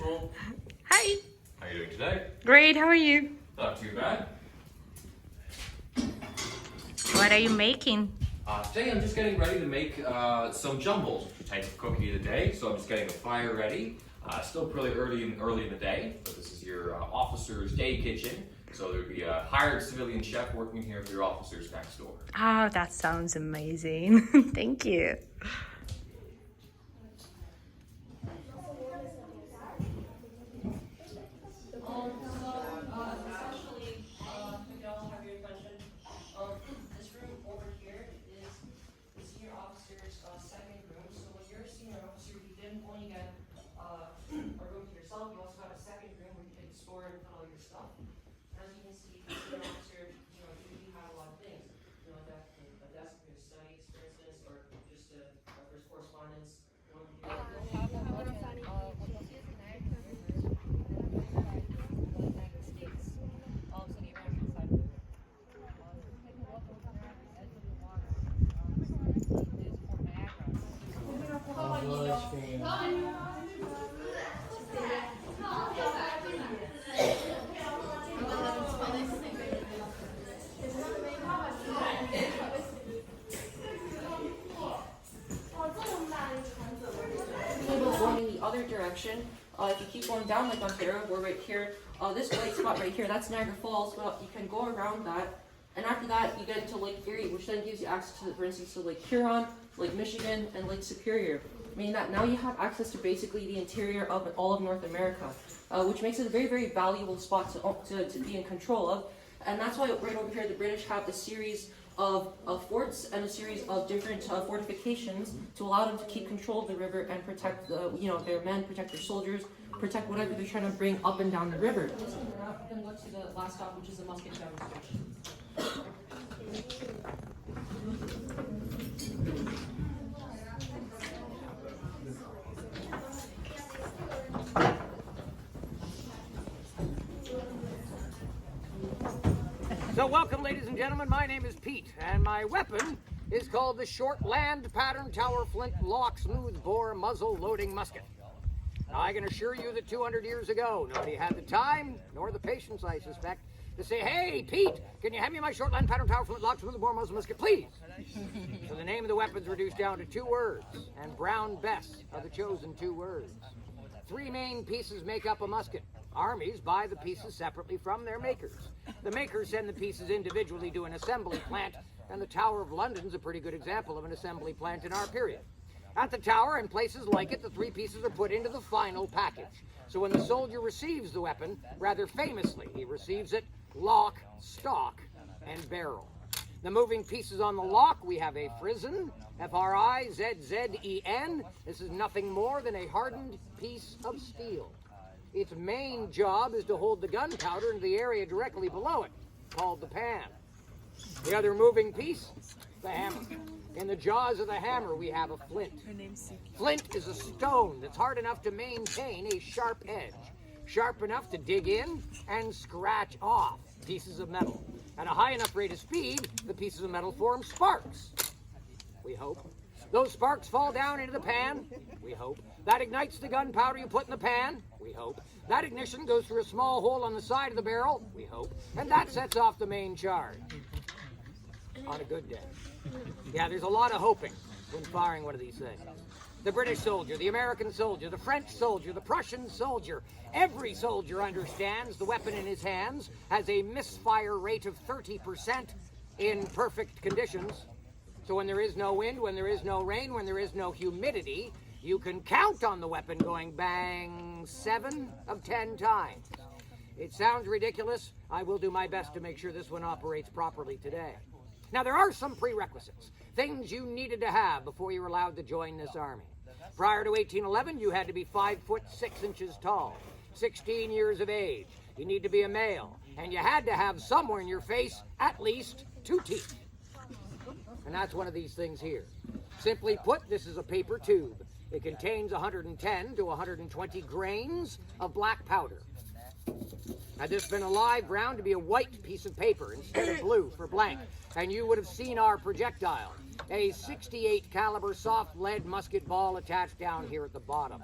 School. Hi. How are you doing today? Great, how are you? Not too bad. What are you making? Today I'm just getting ready to make some jumbles, type of cookie of the day. So I'm just getting the fire ready. Still pretty early in the day, but this is your officer's day kitchen. So there'd be a hired civilian chef working here for your officers next door. Oh, that sounds amazing. Thank you. This room over here is the senior officer's second room. So when you're a senior officer, you didn't only get a room to yourself, you also got a second room where you can store and put all your stuff. As you can see, the senior officer, you have a lot of things. A desk for your studies, for instance, or just for correspondence. Going in the other direction, if you keep going down Lake Ontario, we're right here, this white spot right here, that's Niagara Falls, but you can go around that, and after that you get into Lake Erie, which then gives you access to, for instance, to Lake Huron, Lake Michigan, and Lake Superior, meaning that now you have access to basically the interior of all of North America, which makes it a very, very valuable spot to be in control of, and that's why right over here the British have a series of forts and a series of different fortifications to allow them to keep control of the river and protect their men, protect their soldiers, protect whatever they're trying to bring up and down the river. We're going to go to the last stop, which is the musket demonstration. So welcome, ladies and gentlemen. My name is Pete, and my weapon is called the Short Land Pattern Tower Flint Lock Smooth Bore Muzzle Loading Musket. Now, I can assure you that 200 years ago, nobody had the time, nor the patience, I suspect, to say, "Hey, Pete, can you hand me my Short Land Pattern Tower Flint Lock Smooth Bore Muzzle Musket, please?" So the name of the weapon's reduced down to 2 words, and Brown Bess are the chosen 2 words. 3 main pieces make up a musket. Armies buy the pieces separately from their makers. The makers send the pieces individually to an assembly plant, and the Tower of London's a pretty good example of an assembly plant in our period. At the Tower and places like it, the 3 pieces are put into the final package. So when the soldier receives the weapon, rather famously, he receives it lock, stock, and barrel. The moving pieces on the lock, we have a frizzen, F-R-I-Z-Z-E-N. This is nothing more than a hardened piece of steel. Its main job is to hold the gunpowder into the area directly below it, called the pan. The other moving piece, the hammer. In the jaws of the hammer, we have a flint. Flint is a stone that's hard enough to maintain a sharp edge, sharp enough to dig in and scratch off pieces of metal. At a high enough rate of speed, the pieces of metal form sparks, we hope. Those sparks fall down into the pan, we hope. That ignites the gunpowder you put in the pan, we hope. That ignition goes through a small hole on the side of the barrel, we hope. And that sets off the main charge. On a good day. Yeah, there's a lot of hoping when firing one of these things. The British soldier, the American soldier, the French soldier, the Prussian soldier, every soldier understands the weapon in his hands has a misfire rate of 30% in perfect conditions. So when there is no wind, when there is no rain, when there is no humidity, you can count on the weapon going bang 7 of 10 times. It sounds ridiculous. I will do my best to make sure this one operates properly today. Now, there are some prerequisites, things you needed to have before you were allowed to join this army. Prior to 1811, you had to be 5 foot 6 inches tall, 16 years of age. You need to be a male, and you had to have somewhere in your face at least 2 teeth. And that's one of these things here. Simply put, this is a paper tube. It contains 110 to 120 grains of black powder. Had this been a live round, to be a white piece of paper instead of blue for blank, and you would have seen our projectile, a .68 caliber soft lead musket ball attached down here at the bottom.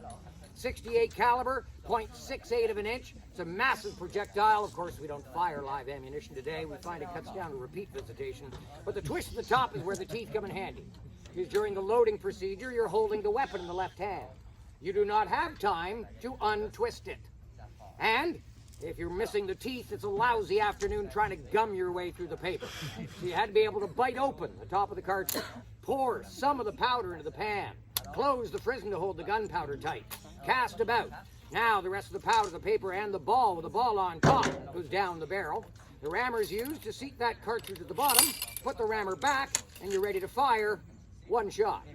.68 caliber, .68 of an inch. It's a massive projectile. Of course, we don't fire live ammunition today. We find it cuts down to repeat visitation. But the twist at the top is where the teeth come in handy. Because during the loading procedure, you're holding the weapon in the left hand. You do not have time to untwist it. And if you're missing the teeth, it's a lousy afternoon trying to gum your way through the paper. So you had to be able to bite open the top of the cartridge, pour some of the powder into the pan, close the frizzen to hold the gunpowder tight, cast about. Now the rest of the powder, the paper, and the ball with the ball on top goes down the barrel. The rammer is used to seat that cartridge at the bottom, put the rammer back, and you're ready to fire one shot.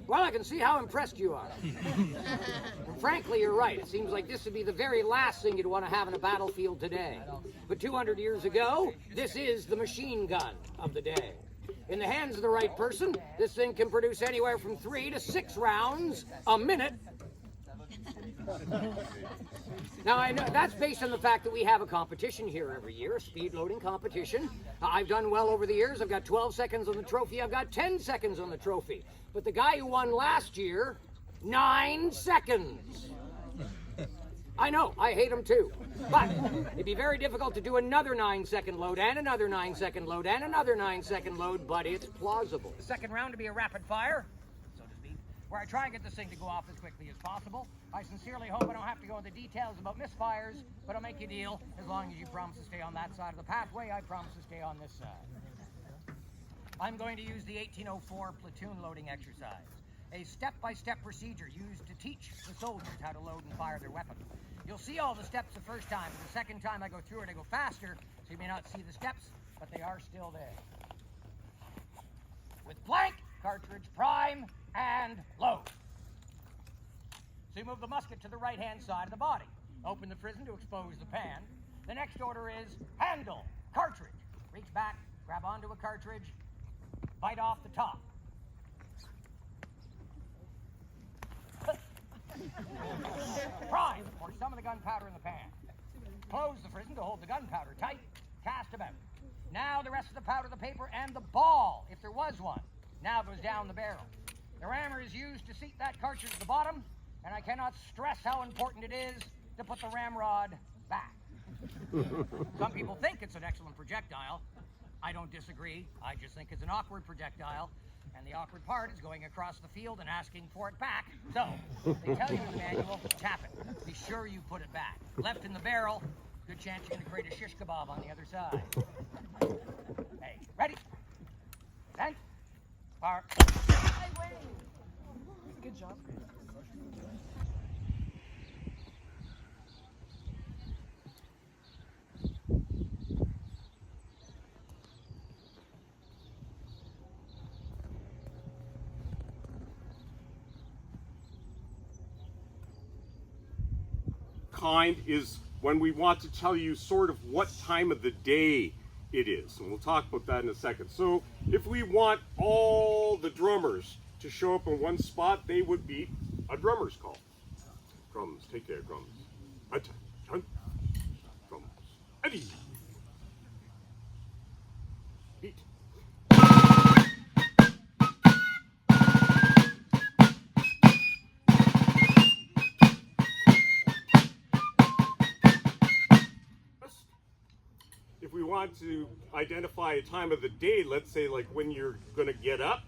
Well, I can see how impressed you are. And frankly, you're right. It seems like this would be the very last thing you'd want to have in a battlefield today. But 200 years ago, this is the machine gun of the day. In the hands of the right person, this thing can produce anywhere from 3 to 6 rounds a minute. Now, I know that's based on the fact that we have a competition here every year, a speed loading competition. I've done well over the years. I've got 12 seconds on the trophy. I've got 10 seconds on the trophy. But the guy who won last year, 9 seconds. I know, I hate him too. But it'd be very difficult to do another 9-second load and another 9-second load and another 9-second load, but it's plausible. The second round to be a rapid fire, so to speak, where I try and get this thing to go off as quickly as possible. I sincerely hope I don't have to go into details about misfires, but I'll make you a deal. As long as you promise to stay on that side of the pathway, I promise to stay on this side. I'm going to use the 1804 platoon loading exercise, a step-by-step procedure used to teach the soldiers how to load and fire their weapon. You'll see all the steps the first time, but the second time I go through it, I go faster, so you may not see the steps, but they are still there. With blank, cartridge, prime, and load. So you move the musket to the right-hand side of the body. Open the frizzen to expose the pan. The next order is handle, cartridge. Reach back, grab onto a cartridge, bite off the top. Prime, pour some of the gunpowder in the pan. Close the frizzen to hold the gunpowder tight. Cast about. Now the rest of the powder, the paper, and the ball, if there was one, now goes down the barrel. The rammer is used to seat that cartridge at the bottom, and I cannot stress how important it is to put the ramrod back. Some people think it's an excellent projectile. I don't disagree. I just think it's an awkward projectile. And the awkward part is going across the field and asking for it back. So, they tell you in the manual, tap it. Be sure you put it back. Left in the barrel, good chance you're going to create a shish kebab on the other side. Hey, ready? Set. Fire. Good job. Kind is when we want to tell you sort of what time of the day it is, and we'll talk about that in a second. So if we want all the drummers to show up in one spot, they would beat a drummer's call. Drums, take care, drums. Attention. Drums. Eddie. Beat. If we want to identify a time of the day, let's say like when you're going to get up,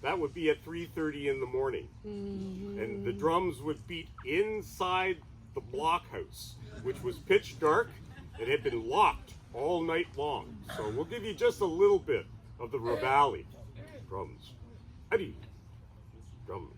that would be at 3:30 in the morning. And the drums would beat inside the blockhouse, which was pitch dark. It had been locked all night long. So we'll give you just a little bit of the reveille. Drums. Eddie. Drums.